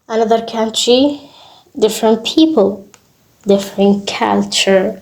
Another country, different people, different culture,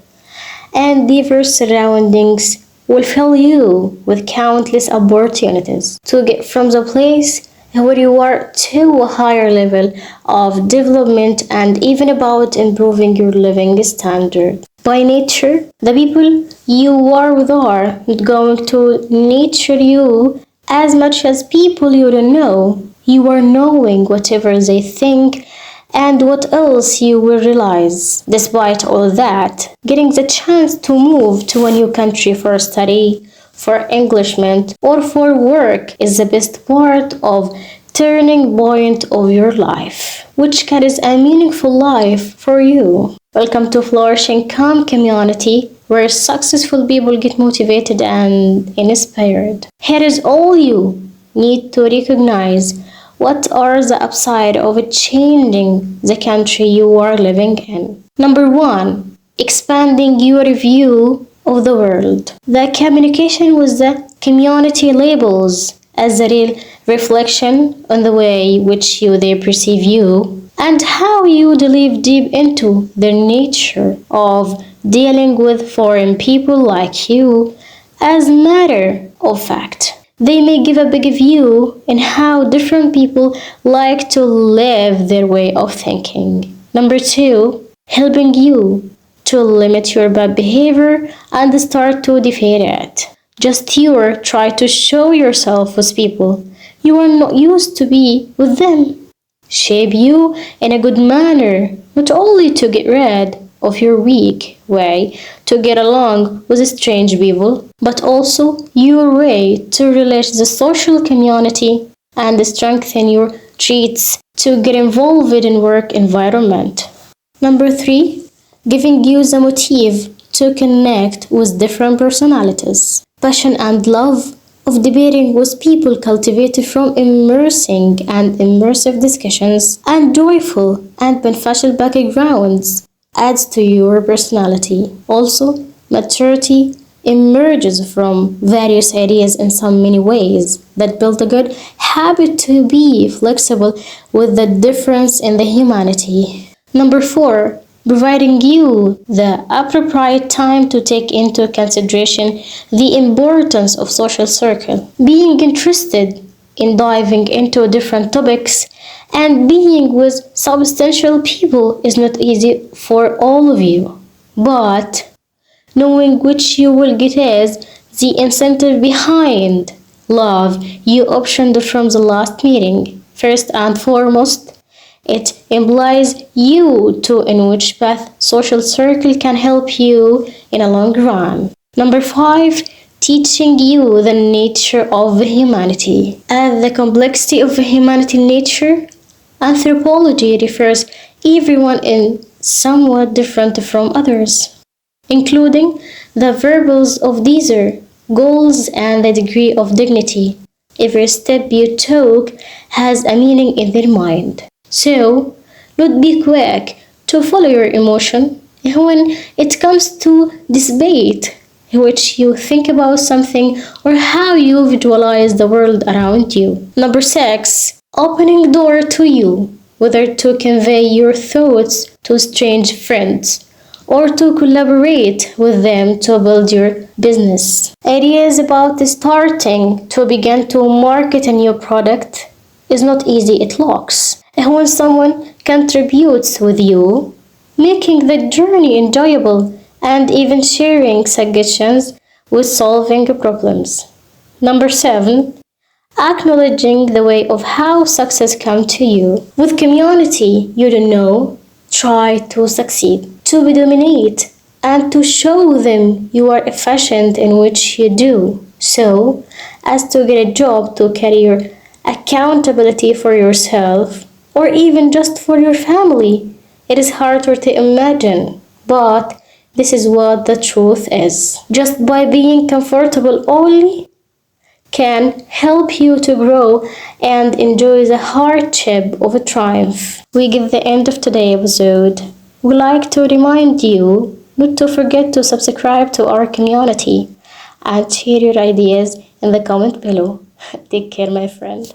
and diverse surroundings will fill you with countless opportunities to get from the place where you are to a higher level of development and even about improving your living standard. By nature, the people you are with are not going to nurture you as much as people you don't know. You are knowing whatever they think and what else you will realize. Despite all that, getting the chance to move to a new country for study, for Englishment, or for work is the best part of turning point of your life, which carries a meaningful life for you. Welcome to Flourishing Calm Community, where successful people get motivated and inspired. Here is all you need to recognize what are the upside of changing the country you are living in. Number one, expanding your view of the world. The communication with the community labels as a real reflection on the way which they perceive you and how you delve deep into the nature of dealing with foreign people like you. As a matter of fact, they may give a big view in how different people like to live their way of thinking. Number two, helping you to limit your bad behavior and start to defeat it. Just you try to show yourself with people you are not used to be with them. Shape you in a good manner, not only to get rid of your weak way to get along with strange people, but also your way to relate the social community and strengthen your traits to get involved in work environment. Number three, giving you the motive to connect with different personalities. Passion and love of debating with people cultivated from immersing and immersive discussions and joyful and beneficial backgrounds adds to your personality. Also, maturity emerges from various ideas in so many ways that build a good habit to be flexible with the difference in the humanity. Number four, providing you the appropriate time to take into consideration the importance of social circle. Being interested in diving into different topics and being with substantial people is not easy for all of you. But knowing which you will get is the incentive behind love you optioned from the last meeting. First and foremost, it implies you to in which path social circle can help you in a long run. Number five, teaching you the nature of humanity. And the complexity of humanity nature, anthropology refers everyone in somewhat different from others, including the verbals of desire, goals, and the degree of dignity. Every step you took has a meaning in their mind. So, don't be quick to follow your emotion when it comes to this debate in which you think about something or how you visualize the world around you. Number six, opening door to you, whether to convey your thoughts to strange friends or to collaborate with them to build your business. Ideas about starting to begin to market a new product is not easy, it looks. And when someone contributes with you, making the journey enjoyable and even sharing suggestions with solving problems. Number seven, acknowledging the way of how success comes to you. With community you don't know, try to succeed, to dominate, and to show them you are efficient in which you do, so as to get a job to carry your accountability for yourself or even just for your family. It is harder to imagine, but this is what the truth is. Just by being comfortable only can help you to grow and enjoy the hardship of a triumph. We get the end of today's episode. We like to remind you not to forget to subscribe to our community and share your ideas in the comment below. Take care, my friend.